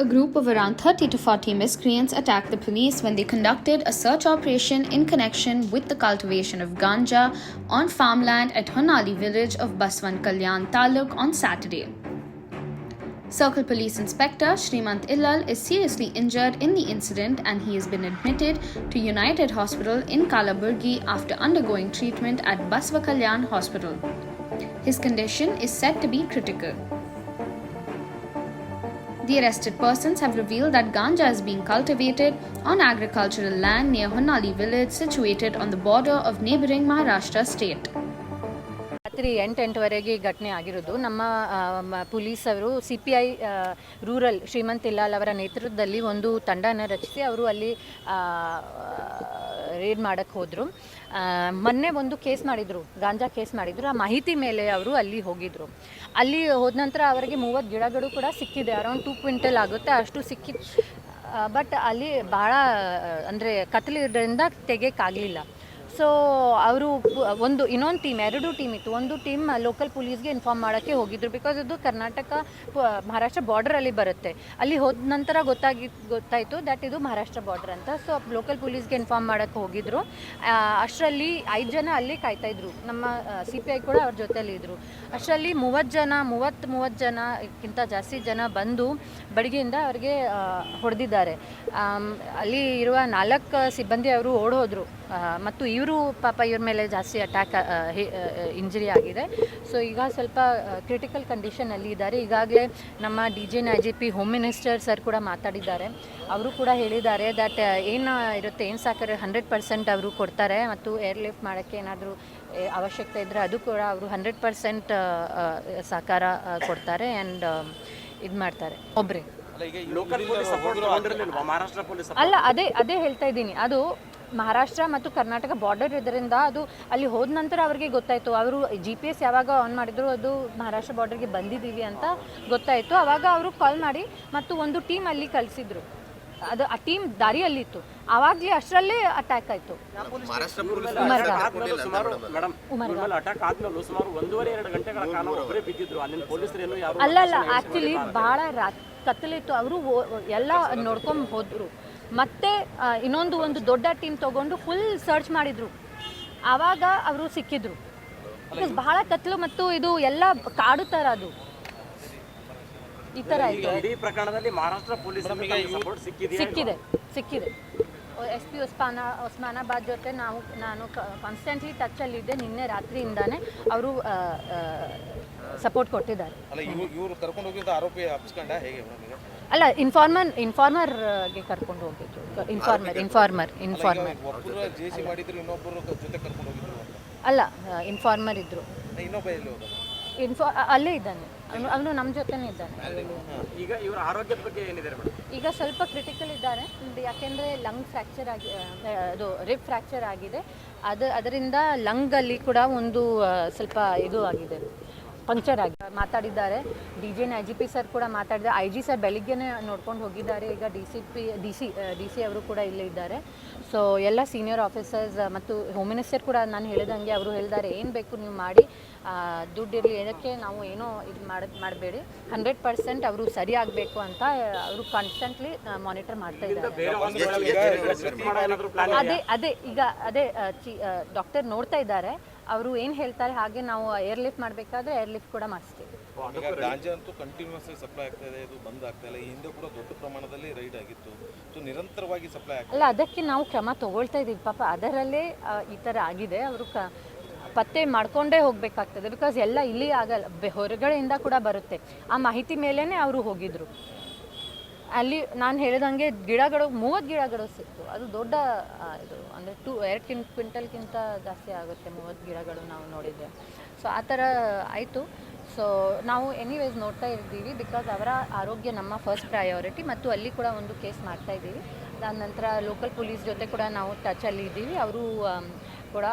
A group of around 30 to 40 miscreants attacked the police when they conducted a search operation in connection with the cultivation of Ganja on farmland at Honali village of Baswan Kalyan Taluk on Saturday. Circle Police Inspector Srimant Illal is seriously injured in the incident and he has been admitted to United Hospital in Kalaburgi after undergoing treatment at Baswa Kalyan Hospital. His condition is said to be critical. The arrested persons have revealed that Ganja is being cultivated on agricultural land near Honali village situated on the border of neighbouring Maharashtra state. ರಾತ್ರಿ 8-8ವರೆಗೆ ಈ ಘಟನೆ ಆಗಿರೋದು. ನಮ್ಮ ಪೊಲೀಸವರು CPI rural Shrimant ಇಲ್ಲಾಲ್ ಅವರ ನೇತೃತ್ವದಲ್ಲಿ ಒಂದು ತಂಡನ ರಚಿಸಿ ಅವರು ಅಲ್ಲಿ ರೇಡ್ ಮಾಡೋಕ್ಕೆ ಹೋದರು. ಮೊನ್ನೆ ಒಂದು ಕೇಸ್ ಮಾಡಿದರು, ಗಾಂಜಾ ಕೇಸ್ ಮಾಡಿದರು. ಆ ಮಾಹಿತಿ ಮೇಲೆ ಅವರು ಅಲ್ಲಿ ಹೋಗಿದ್ದರು. ಅಲ್ಲಿ ಹೋದ ನಂತರ ಅವರಿಗೆ 30 ಗಿಡಗಳು ಕೂಡ ಸಿಕ್ಕಿದೆ, ಅರೌಂಡ್ 2 ಕ್ವಿಂಟಲ್ ಆಗುತ್ತೆ ಅಷ್ಟು ಸಿಕ್ಕಿತ್ತು. ಬಟ್ ಅಲ್ಲಿ ಭಾಳ ಅಂದರೆ ಕತ್ತಲಿರೋದ್ರಿಂದ ತೆಗೆಯೋಕ್ಕಾಗಲಿಲ್ಲ. ಸೊ ಅವರು ಇನ್ನೊಂದು ಟೀಮ್, 2 ಟೀಮ್ ಇತ್ತು. ಒಂದು ಟೀಮ್ ಲೋಕಲ್ ಪೊಲೀಸ್ಗೆ ಇನ್ಫಾರ್ಮ್ ಮಾಡೋಕ್ಕೆ ಹೋಗಿದ್ರು, ಬಿಕಾಸ್ ಇದು ಕರ್ನಾಟಕ ಮಹಾರಾಷ್ಟ್ರ ಬಾರ್ಡರಲ್ಲಿ ಬರುತ್ತೆ. ಅಲ್ಲಿ ಹೋದ ನಂತರ ಗೊತ್ತಾಯಿತು ದಟ್ ಇದು ಮಹಾರಾಷ್ಟ್ರ ಬಾರ್ಡರ್ ಅಂತ. ಸೊ ಲೋಕಲ್ ಪೊಲೀಸ್ಗೆ ಇನ್ಫಾರ್ಮ್ ಮಾಡೋಕ್ಕೆ ಹೋಗಿದ್ರು. ಅಷ್ಟರಲ್ಲಿ 5 ಜನ ಅಲ್ಲಿ ಕಾಯ್ತಾಯಿದ್ರು, ನಮ್ಮ CPI ಕೂಡ ಅವ್ರ ಜೊತೆಯಲ್ಲಿ ಇದ್ದರು. ಅಷ್ಟರಲ್ಲಿ 30 ಜನಕ್ಕಿಂತ ಜಾಸ್ತಿ ಜನ ಬಂದು ಬೆಳಗ್ಗೆಯಿಂದ ಅವ್ರಿಗೆ ಹೊಡೆದಿದ್ದಾರೆ. ಅಲ್ಲಿ ಇರುವ 4 ಸಿಬ್ಬಂದಿ ಅವರು ಓಡೋದ್ರು ಮತ್ತು ಇವರು ಪಾಪ ಇವ್ರ ಮೇಲೆ ಜಾಸ್ತಿ ಅಟ್ಯಾಕ್ ಇಂಜರಿ ಆಗಿದೆ. ಸೊ ಈಗ ಸ್ವಲ್ಪ ಕ್ರಿಟಿಕಲ್ ಕಂಡೀಷನಲ್ಲಿ ಇದ್ದಾರೆ. ಈಗಾಗಲೇ ನಮ್ಮ DGN IGP home minister sir ಕೂಡ ಮಾತಾಡಿದ್ದಾರೆ. ಅವರು ಕೂಡ ಹೇಳಿದ್ದಾರೆ ದಟ್ ಏನು ಇರುತ್ತೆ, ಏನು ಸಾಕಾರೆ 100% ಅವರು ಕೊಡ್ತಾರೆ ಮತ್ತು ಏರ್ ಲಿಫ್ಟ್ ಮಾಡೋಕ್ಕೆ ಏನಾದರೂ ಅವಶ್ಯಕತೆ ಇದ್ದರೆ ಅದು ಕೂಡ ಅವರು 100% ಸಹಕಾರ ಕೊಡ್ತಾರೆ ಆ್ಯಂಡ್ ಇದು ಮಾಡ್ತಾರೆ ಒಬ್ಬರೇ. ಅಲ್ಲ, ಅದೇ ಹೇಳ್ತಾ ಇದ್ದೀನಿ. ಅದು ಮಹಾರಾಷ್ಟ್ರ ಮತ್ತು ಕರ್ನಾಟಕ ಬಾರ್ಡರ್ ಇದರಿಂದ ಅದು ಅಲ್ಲಿ ಹೋದ ನಂತರ ಅವ್ರಿಗೆ ಗೊತ್ತಾಯಿತು. ಅವರು GPS ಯಾವಾಗ ಆನ್ ಮಾಡಿದ್ರು ಅದು ಮಹಾರಾಷ್ಟ್ರ ಬಾರ್ಡರ್ಗೆ ಬಂದಿದ್ದೀವಿ ಅಂತ ಗೊತ್ತಾಯಿತು. ಆವಾಗ ಅವರು ಕಾಲ್ ಮಾಡಿ ಮತ್ತು ಒಂದು ಟೀಮ್ ಅಲ್ಲಿ ಕಳಿಸಿದ್ರು. ಅದು ಆ ಟೀಮ್ ದಾರಿಯಲ್ಲಿತ್ತು. ಆವಾಗಲೇ ಅಷ್ಟರಲ್ಲೇ ಅಟ್ಯಾಕ್ ಆಯಿತು. ಅಲ್ಲಲ್ಲ, ಆ್ಯಕ್ಚುಲಿ ಭಾಳ ಕತ್ತಲಿತ್ತು. ಅವರು ಎಲ್ಲ ನೋಡ್ಕೊಂಡು ಹೋದರು. ಮತ್ತೆ ಒಂದು ದೊಡ್ಡ ಟೀಮ್ ತೊಗೊಂಡು ಫುಲ್ ಸರ್ಚ್ ಮಾಡಿದರು. ಆವಾಗ ಅವರು ಸಿಕ್ಕಿದ್ರು. ಬಿಕಾಸ್ ಬಹಳ ಕತ್ತಲು ಮತ್ತು ಇದು ಎಲ್ಲ ಕಾಡು ಥರ, ಅದು ಈ ಥರ ಆಯಿತು. ಸಿಕ್ಕಿದೆ. SP ಒಸ್ಮಾನಾಬಾದ್ ಜೊತೆ ನಾನು ಕಾನ್ಸ್ಟೆಂಟ್ಲಿ ಟಚ್ಚಲ್ಲಿದ್ದೆ. ನಿನ್ನೆ ರಾತ್ರಿಯಿಂದಾನೇ ಅವರು ಸಪೋರ್ಟ್ ಕೊಟ್ಟಿದ್ದಾರೆ. ಅಲ್ಲ, ಇನ್ಫಾರ್ಮರ್ಗೆ ಕರ್ಕೊಂಡು ಹೋಗಿದ್ರು. ಇನ್ಫಾರ್ಮರ್ ಅಲ್ಲ, ಇನ್ಫಾರ್ಮರ್ ಇದ್ರು. ಅಲ್ಲೇ ಇದ್ದಾನೆ, ಅವನು ನಮ್ಮ ಜೊತೆನೇ ಇದ್ದಾನೆ. ಈಗ ಇವರ ಆರೋಗ್ಯದ ಬಗ್ಗೆ ಏನಿದೆ? ಈಗ ಸ್ವಲ್ಪ ಕ್ರಿಟಿಕಲ್ ಇದ್ದಾರೆ, ಯಾಕೆಂದರೆ ಲಂಗ್ ಫ್ರ್ಯಾಕ್ಚರ್ ಆಗಿ, ಅದು ರಿಬ್ ಫ್ರ್ಯಾಕ್ಚರ್ ಆಗಿದೆ. ಅದರಿಂದ ಲಂಗಲ್ಲಿ ಕೂಡ ಒಂದು ಸ್ವಲ್ಪ ಇದು ಆಗಿದೆ, ಪಂಕ್ಚರ್ ಆಗಿ ಮಾತಾಡಿದ್ದಾರೆ. DGN IGP ಸರ್ ಕೂಡ ಮಾತಾಡಿದ್ದಾರೆ. IG ಸರ್ ಬೆಳಿಗ್ಗೆನೇ ನೋಡ್ಕೊಂಡು ಹೋಗಿದ್ದಾರೆ. ಈಗ DC ಅವರು ಕೂಡ ಇಲ್ಲೇ ಇದ್ದಾರೆ. ಸೊ ಎಲ್ಲ ಸೀನಿಯರ್ ಆಫೀಸರ್ಸ್ ಮತ್ತು ಹೋಮ್ ಮಿನಿಸ್ಟರ್ ಕೂಡ ನಾನು ಹೇಳಿದಂಗೆ ಅವರು ಹೇಳಿದ್ದಾರೆ, ಏನು ಬೇಕು ನೀವು ಮಾಡಿ, ದುಡ್ಡಿರಲಿ, ಏನಕ್ಕೆ ನಾವು ಏನೋ ಇದು ಮಾಡಬೇಡಿ, 100% ಅವರು ಸರಿ ಆಗಬೇಕು ಅಂತ ಅವರು ಕಾನ್ಸ್ಟೆಂಟ್ಲಿ ಮಾನಿಟರ್ ಮಾಡ್ತಾ ಇದ್ದಾರೆ. ಅದೇ ಡಾಕ್ಟರ್ ನೋಡ್ತಾ ಇದ್ದಾರೆ. ಅವರು ಏನು ಹೇಳ್ತಾರೆ ಹಾಗೆ ನಾವು ಏರ್ ಲಿಫ್ಟ್ ಮಾಡಬೇಕಾದ್ರೆ ಏರ್ ಲಿಫ್ಟ್ ಕೂಡ ಮಾಡಿಸ್ತೀವಿ. ಗಾಂಜಾ ಅಂತೂ ಕಂಟಿನ್ಯೂಸ್ ಆಗಿ ಸಪ್ಲೈ ಆಗ್ತಾ ಇದೆ, ಇದು ಬಂದ್ ಆಗ್ತಾ ಇಲ್ಲ. ಈ ಹಿಂದೆ ಕೂಡ ದೊಡ್ಡ ಪ್ರಮಾಣದಲ್ಲಿ ರೈಡ್ ಆಗಿತ್ತು, ಸೊ ನಿರಂತರವಾಗಿ ಸಪ್ಲೈ ಆಗ್ತಾ ಅಲ್ಲ, ಅದಕ್ಕೆ ನಾವು ಕ್ರಮ ತಗೊಳ್ತಾ ಇದ್ದೀವಿ. ಪಾಪ ಅದರಲ್ಲೇ ಈ ಥರ ಆಗಿದೆ. ಅವರು ಪತ್ತೆ ಮಾಡ್ಕೊಂಡೇ ಹೋಗಬೇಕಾಗ್ತದೆ, ಬಿಕಾಸ್ ಎಲ್ಲ ಇಲ್ಲಿ ಆಗಲ್ಲ, ಹೊರಗಡೆಯಿಂದ ಕೂಡ ಬರುತ್ತೆ. ಆ ಮಾಹಿತಿ ಮೇಲೇ ಅವರು ಹೋಗಿದ್ರು. ಅಲ್ಲಿ ನಾನು ಹೇಳಿದಂಗೆ ಗಿಡಗಳು 30 ಗಿಡಗಳು ಸಿಕ್ತು. ಅದು ದೊಡ್ಡ ಇದು ಅಂದರೆ 2 ಕ್ವಿಂಟಲ್ಗಿಂತ ಜಾಸ್ತಿ ಆಗುತ್ತೆ 30 ಗಿಡಗಳು ನಾವು ನೋಡಿದ್ದೆ. ಸೊ ಆ ಥರ ಆಯಿತು. ಸೊ ನಾವು ಎನಿವೇಸ್ ನೋಡ್ತಾ ಇದ್ದೀವಿ, ಬಿಕಾಸ್ ಅವರ ಆರೋಗ್ಯ ನಮ್ಮ ಫಸ್ಟ್ ಪ್ರಯಾರಿಟಿ. ಮತ್ತು ಅಲ್ಲಿ ಕೂಡ ಒಂದು ಕೇಸ್ ಮಾಡ್ತಾ ಇದ್ದೀವಿ. ಅದಾದ ನಂತರ ಲೋಕಲ್ ಪೊಲೀಸ್ ಜೊತೆ ಕೂಡ ನಾವು ಟಚಲ್ಲಿ ಇದ್ದೀವಿ. ಅವರು ಕೂಡ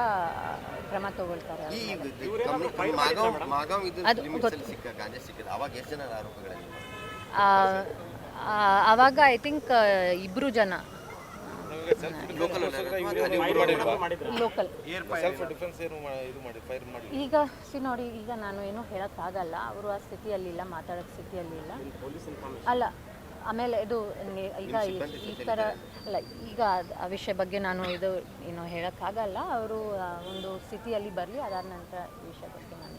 ಕ್ರಮ ತಗೊಳ್ತಾರೆ. ಆವಾಗ ಐ ಥಿಂಕ್ 2 ಜನ ಲೋಕಲ್. ಈಗ ನೋಡಿ, ಈಗ ನಾನು ಏನೂ ಹೇಳೋಕ್ಕಾಗಲ್ಲ. ಅವರು ಆ ಸ್ಥಿತಿಯಲ್ಲಿಲ್ಲ, ಮಾತಾಡೋ ಸ್ಥಿತಿಯಲ್ಲಿಲ್ಲ. ಅಲ್ಲ, ಆಮೇಲೆ ಇದು ಈಗ ಈ ಥರ ಅಲ್ಲ, ಈಗ ಆ ವಿಷಯ ಬಗ್ಗೆ ನಾನು ಇದು ಏನು ಹೇಳೋಕ್ಕಾಗಲ್ಲ. ಅವರು ಒಂದು ಸ್ಥಿತಿಯಲ್ಲಿ ಬರಲಿ, ಅದಾದ ನಂತರ ಈ ವಿಷಯ ಬಗ್ಗೆ ನಾನು